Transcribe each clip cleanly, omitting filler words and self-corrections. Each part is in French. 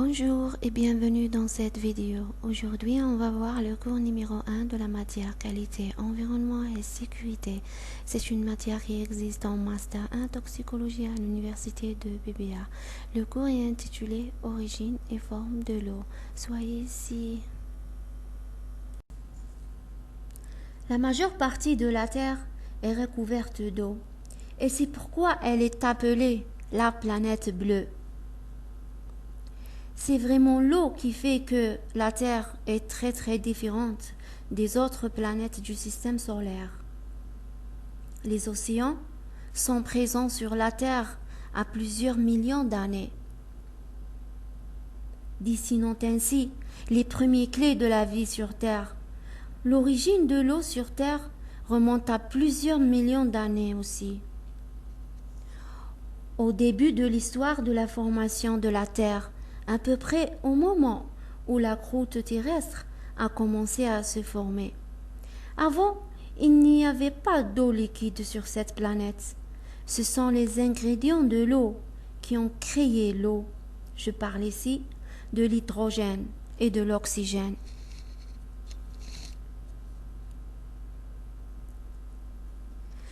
Bonjour et bienvenue dans cette vidéo. Aujourd'hui, on va voir le cours numéro 1 de la matière qualité, environnement et sécurité. C'est une matière qui existe en Master 1 toxicologie à l'université de BBA. Le cours est intitulé Origine et forme de l'eau. Soyez ici. La majeure partie de la Terre est recouverte d'eau. Et c'est pourquoi elle est appelée la planète bleue. C'est vraiment l'eau qui fait que la Terre est très différente des autres planètes du système solaire. Les océans sont présents sur la Terre à plusieurs millions d'années. Dessinons ainsi les premières clés de la vie sur Terre. L'origine de l'eau sur Terre remonte à plusieurs millions d'années aussi. Au début de l'histoire de la formation de la Terre, à peu près au moment où la croûte terrestre a commencé à se former. Avant, il n'y avait pas d'eau liquide sur cette planète. Ce sont les ingrédients de l'eau qui ont créé l'eau. Je parle ici de l'hydrogène et de l'oxygène.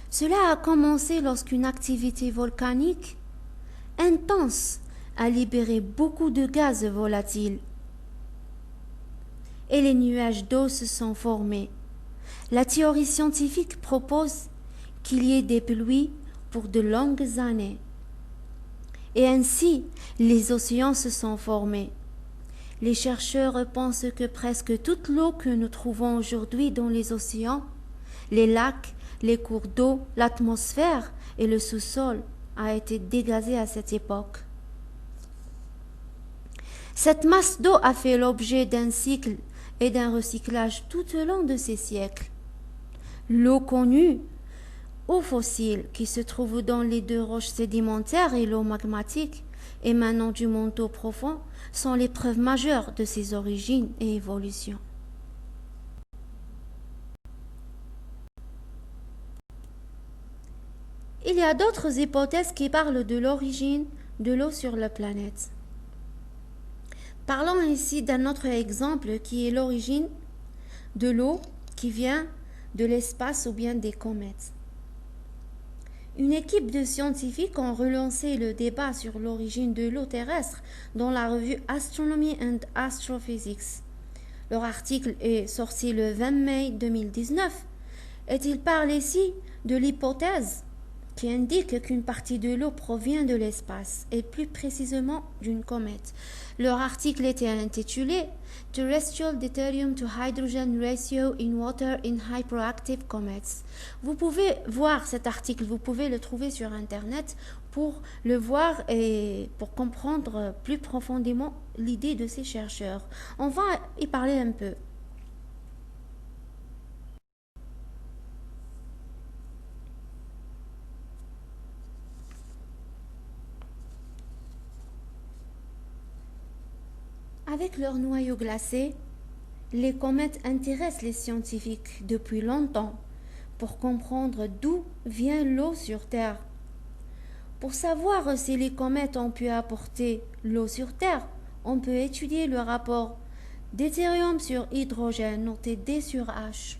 Cela a commencé lorsqu'une activité volcanique intense a libéré beaucoup de gaz volatiles et les nuages d'eau se sont formés. La théorie scientifique propose qu'il y ait des pluies pour de longues années et ainsi les océans se sont formés. Les chercheurs pensent que presque toute l'eau que nous trouvons aujourd'hui dans les océans, les lacs, les cours d'eau, l'atmosphère et le sous-sol a été dégazée à cette époque. Cette masse d'eau a fait l'objet d'un cycle et d'un recyclage tout au long de ces siècles. L'eau connue, eau fossile, qui se trouve dans les deux roches sédimentaires et l'eau magmatique émanant du manteau profond, sont les preuves majeures de ses origines et évolutions. Il y a d'autres hypothèses qui parlent de l'origine de l'eau sur la planète. Parlons ici d'un autre exemple qui est l'origine de l'eau qui vient de l'espace ou bien des comètes. Une équipe de scientifiques ont relancé le débat sur l'origine de l'eau terrestre dans la revue Astronomy and Astrophysics. Leur article est sorti le 20 mai 2019 et il parle ici de l'hypothèse qui indique qu'une partie de l'eau provient de l'espace, et plus précisément d'une comète. Leur article était intitulé Terrestrial Deuterium to Hydrogen Ratio in Water in Hyperactive Comets. Vous pouvez voir cet article, vous pouvez le trouver sur Internet pour le voir et pour comprendre plus profondément l'idée de ces chercheurs. On va y parler un peu. Avec leur noyau glacé, les comètes intéressent les scientifiques depuis longtemps pour comprendre d'où vient l'eau sur Terre. Pour savoir si les comètes ont pu apporter l'eau sur Terre, on peut étudier le rapport deutérium sur hydrogène noté D sur H.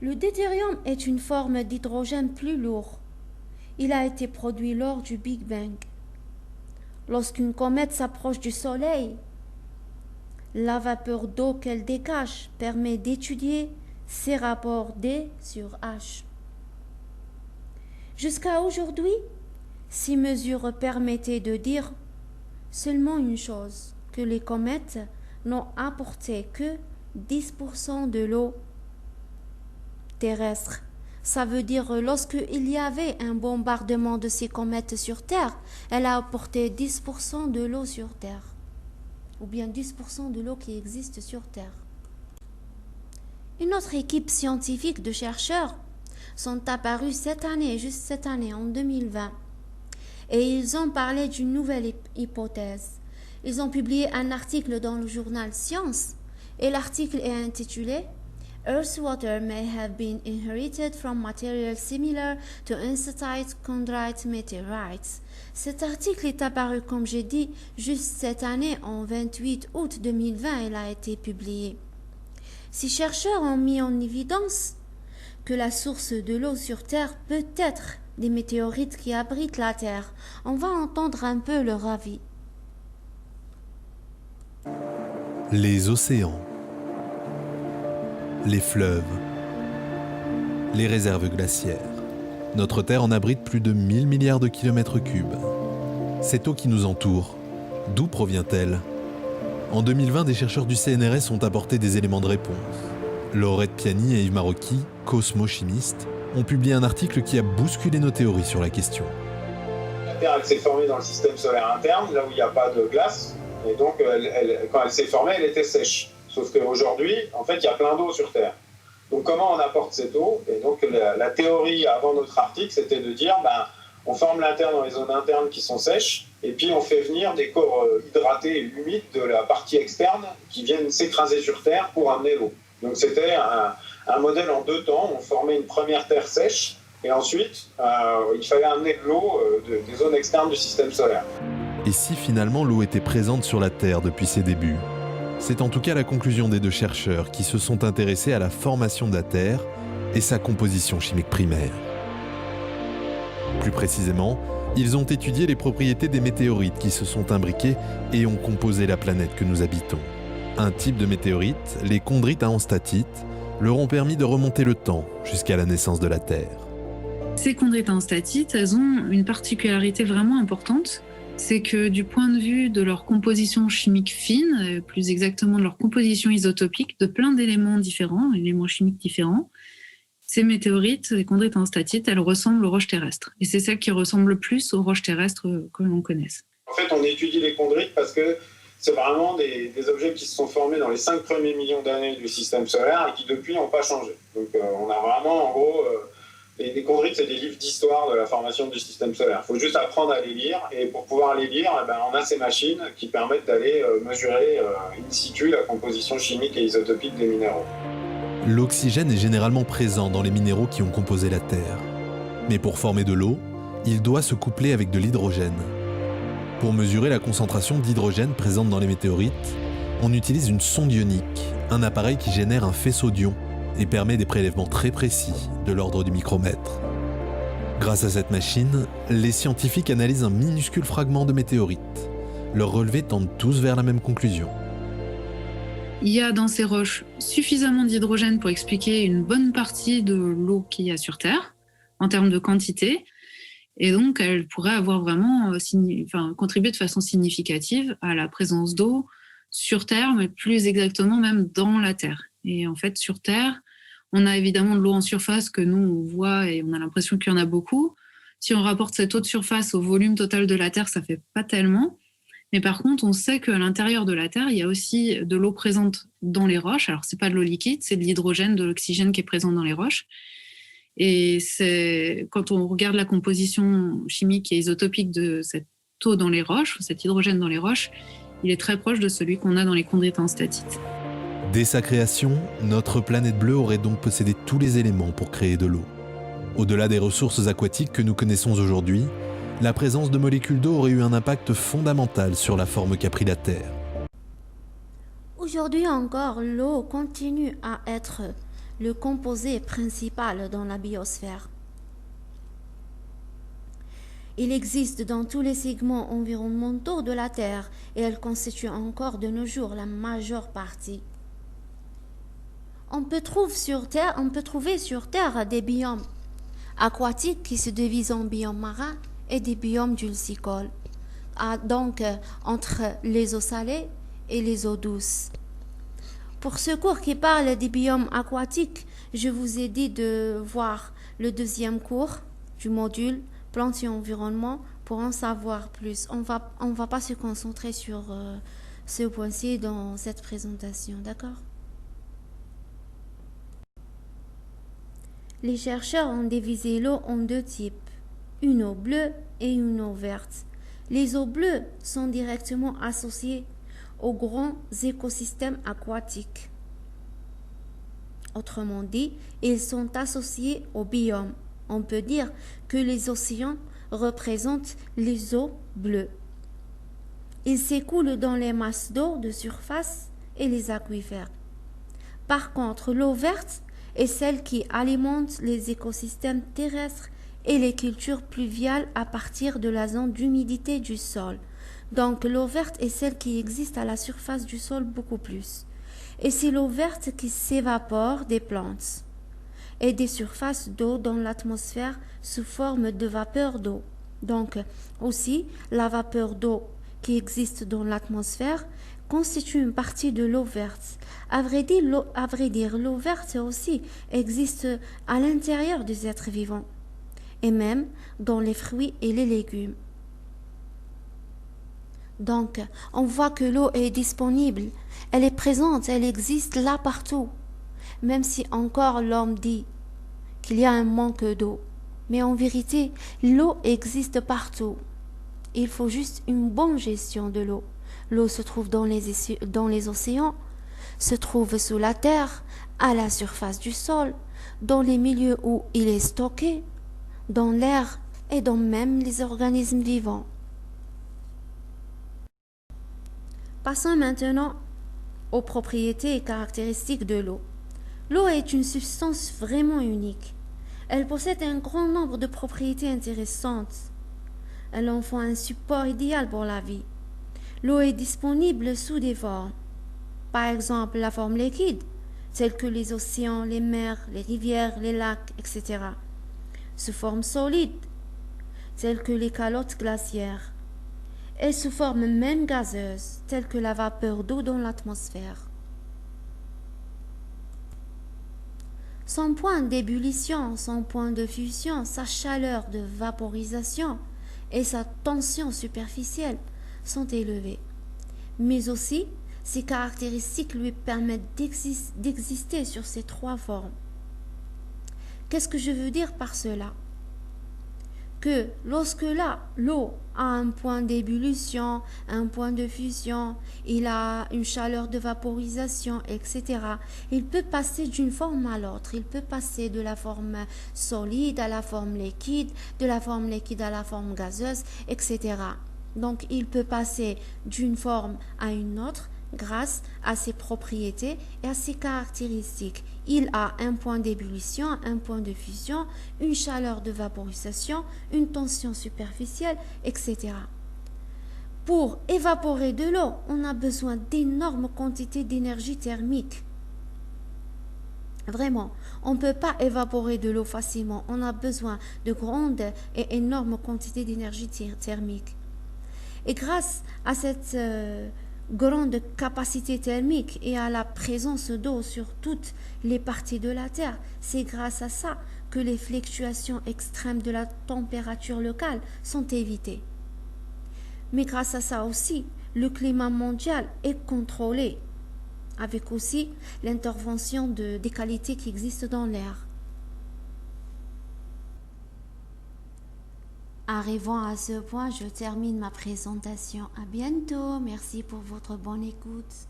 Le deutérium est une forme d'hydrogène plus lourd. Il a été produit lors du Big Bang. Lorsqu'une comète s'approche du Soleil, la vapeur d'eau qu'elle dégage permet d'étudier ces rapports D sur H. Jusqu'à aujourd'hui, ces mesures permettaient de dire seulement une chose, que les comètes n'ont apporté que 10% de l'eau terrestre. Ça veut dire lorsqu'il y avait un bombardement de ces comètes sur Terre, elle a apporté 10% de l'eau sur Terre. Ou bien 10% de l'eau qui existe sur Terre. Une autre équipe scientifique de chercheurs sont apparus cette année, juste cette année, en 2020. Et ils ont parlé d'une nouvelle hypothèse. Ils ont publié un article dans le journal Science. Et l'article est intitulé Earth's water may have been inherited from materials similar to ancestite chondrite meteorites. Cet article est apparu, comme j'ai dit, juste cette année, en 28 août 2020, il a été publié. Ces chercheurs ont mis en évidence que la source de l'eau sur Terre peut être des météorites qui abritent la Terre. On va entendre un peu leur avis. Les océans, les fleuves, les réserves glaciaires. Notre Terre en abrite plus de 1000 milliards de kilomètres cubes. Cette eau qui nous entoure, d'où provient-elle? En 2020, des chercheurs du CNRS ont apporté des éléments de réponse. Laurette Piani et Yves Marocchi, cosmochimistes, ont publié un article qui a bousculé nos théories sur la question. La Terre, elle s'est formée dans le système solaire interne, là où il n'y a pas de glace. Et donc, quand elle s'est formée, elle était sèche. Sauf qu'aujourd'hui, en fait, il y a plein d'eau sur Terre. Donc, comment on apporte cette eau? Et donc, la théorie avant notre article, c'était de dire, on forme la Terre dans les zones internes qui sont sèches, et puis on fait venir des corps hydratés et humides de la partie externe qui viennent s'écraser sur Terre pour amener l'eau. Donc, c'était un modèle en 2 temps. On formait une première Terre sèche, et ensuite, il fallait amener de l'eau des zones externes du système solaire. Et si finalement l'eau était présente sur la Terre depuis ses débuts? C'est en tout cas la conclusion des 2 chercheurs qui se sont intéressés à la formation de la Terre et sa composition chimique primaire. Plus précisément, ils ont étudié les propriétés des météorites qui se sont imbriqués et ont composé la planète que nous habitons. Un type de météorites, les chondrites à enstatite, leur ont permis de remonter le temps jusqu'à la naissance de la Terre. Ces chondrites à enstatite, elles ont une particularité vraiment importante. C'est que du point de vue de leur composition chimique fine, plus exactement de leur composition isotopique, de plein d'éléments différents, éléments chimiques différents, ces météorites, les chondrites à enstatite, elles ressemblent aux roches terrestres. Et c'est celles qui ressemblent le plus aux roches terrestres que l'on connaisse. En fait, on étudie les chondrites parce que c'est vraiment des objets qui se sont formés dans les 5 premiers millions d'années du système solaire et qui depuis n'ont pas changé. Donc on a vraiment en gros... Les chondrites, c'est des livres d'histoire de la formation du système solaire. Il faut juste apprendre à les lire. Et pour pouvoir les lire, on a ces machines qui permettent d'aller mesurer in situ la composition chimique et isotopique des minéraux. L'oxygène est généralement présent dans les minéraux qui ont composé la Terre. Mais pour former de l'eau, il doit se coupler avec de l'hydrogène. Pour mesurer la concentration d'hydrogène présente dans les météorites, on utilise une sonde ionique, un appareil qui génère un faisceau d'ions et permet des prélèvements très précis, de l'ordre du micromètre. Grâce à cette machine, les scientifiques analysent un minuscule fragment de météorite. Leurs relevés tendent tous vers la même conclusion. Il y a dans ces roches suffisamment d'hydrogène pour expliquer une bonne partie de l'eau qu'il y a sur Terre, en termes de quantité, et donc elles pourraient avoir vraiment contribué de façon significative à la présence d'eau sur Terre, mais plus exactement même dans la Terre. Et en fait, sur Terre, on a évidemment de l'eau en surface que nous, on voit et on a l'impression qu'il y en a beaucoup. Si on rapporte cette eau de surface au volume total de la Terre, ça ne fait pas tellement. Mais par contre, on sait qu'à l'intérieur de la Terre, il y a aussi de l'eau présente dans les roches. Alors, ce n'est pas de l'eau liquide, c'est de l'hydrogène, de l'oxygène qui est présent dans les roches. Et quand on regarde la composition chimique et isotopique de cette eau dans les roches, cet hydrogène dans les roches, il est très proche de celui qu'on a dans les chondrites à enstatite. Dès sa création, notre planète bleue aurait donc possédé tous les éléments pour créer de l'eau. Au-delà des ressources aquatiques que nous connaissons aujourd'hui, la présence de molécules d'eau aurait eu un impact fondamental sur la forme qu'a pris la Terre. Aujourd'hui encore, l'eau continue à être le composé principal dans la biosphère. Il existe dans tous les segments environnementaux de la Terre et elle constitue encore de nos jours la majeure partie. On peut trouver sur Terre des biomes aquatiques qui se divisent en biomes marins et des biomes dulcicoles, donc entre les eaux salées et les eaux douces. Pour ce cours qui parle des biomes aquatiques, je vous ai dit de voir le 2e cours du module Plantes et environnement pour en savoir plus. On va pas se concentrer sur ce point-ci dans cette présentation, d'accord? Les chercheurs ont divisé l'eau en 2 types, une eau bleue et une eau verte. Les eaux bleues sont directement associées aux grands écosystèmes aquatiques. Autrement dit, ils sont associés au biome. On peut dire que les océans représentent les eaux bleues. Ils s'écoulent dans les masses d'eau de surface et les aquifères. Par contre, l'eau verte est celle qui alimente les écosystèmes terrestres et les cultures pluviales à partir de la zone d'humidité du sol. Donc l'eau verte est celle qui existe à la surface du sol beaucoup plus. Et c'est l'eau verte qui s'évapore des plantes et des surfaces d'eau dans l'atmosphère sous forme de vapeur d'eau. Donc aussi, la vapeur d'eau qui existe dans l'atmosphère constitue une partie de l'eau verte. À vrai dire, l'eau verte aussi existe à l'intérieur des êtres vivants et même dans les fruits et les légumes. Donc, on voit que l'eau est disponible, elle est présente, elle existe là partout, même si encore l'homme dit qu'il y a un manque d'eau. Mais en vérité, l'eau existe partout. Il faut juste une bonne gestion de l'eau. L'eau se trouve dans les océans, se trouve sous la terre, à la surface du sol, dans les milieux où il est stocké, dans l'air et dans même les organismes vivants. Passons maintenant aux propriétés et caractéristiques de l'eau. L'eau est une substance vraiment unique. Elle possède un grand nombre de propriétés intéressantes. Elle en fait un support idéal pour la vie. L'eau est disponible sous des formes. Par exemple, la forme liquide, telle que les océans, les mers, les rivières, les lacs, etc. Sous forme solide, telle que les calottes glaciaires. Et sous forme même gazeuse, telle que la vapeur d'eau dans l'atmosphère. Son point d'ébullition, son point de fusion, sa chaleur de vaporisation et sa tension superficielle sont élevés. Mais aussi, ces caractéristiques lui permettent d'exister sur ces trois formes. Qu'est-ce que je veux dire par cela? Que lorsque l'eau a un point d'ébullition, un point de fusion, il a une chaleur de vaporisation, etc., il peut passer d'une forme à l'autre. Il peut passer de la forme solide à la forme liquide, de la forme liquide à la forme gazeuse, etc. Donc, il peut passer d'une forme à une autre grâce à ses propriétés et à ses caractéristiques. Il a un point d'ébullition, un point de fusion, une chaleur de vaporisation, une tension superficielle, etc. Pour évaporer de l'eau, on a besoin d'énormes quantités d'énergie thermique. Vraiment, on ne peut pas évaporer de l'eau facilement. On a besoin de grandes et énormes quantités d'énergie thermique. Et grâce à cette grande capacité thermique et à la présence d'eau sur toutes les parties de la Terre, c'est grâce à ça que les fluctuations extrêmes de la température locale sont évitées. Mais grâce à ça aussi, le climat mondial est contrôlé, avec aussi l'intervention des qualités qui existent dans l'air. Arrivant à ce point, je termine ma présentation. À bientôt. Merci pour votre bonne écoute.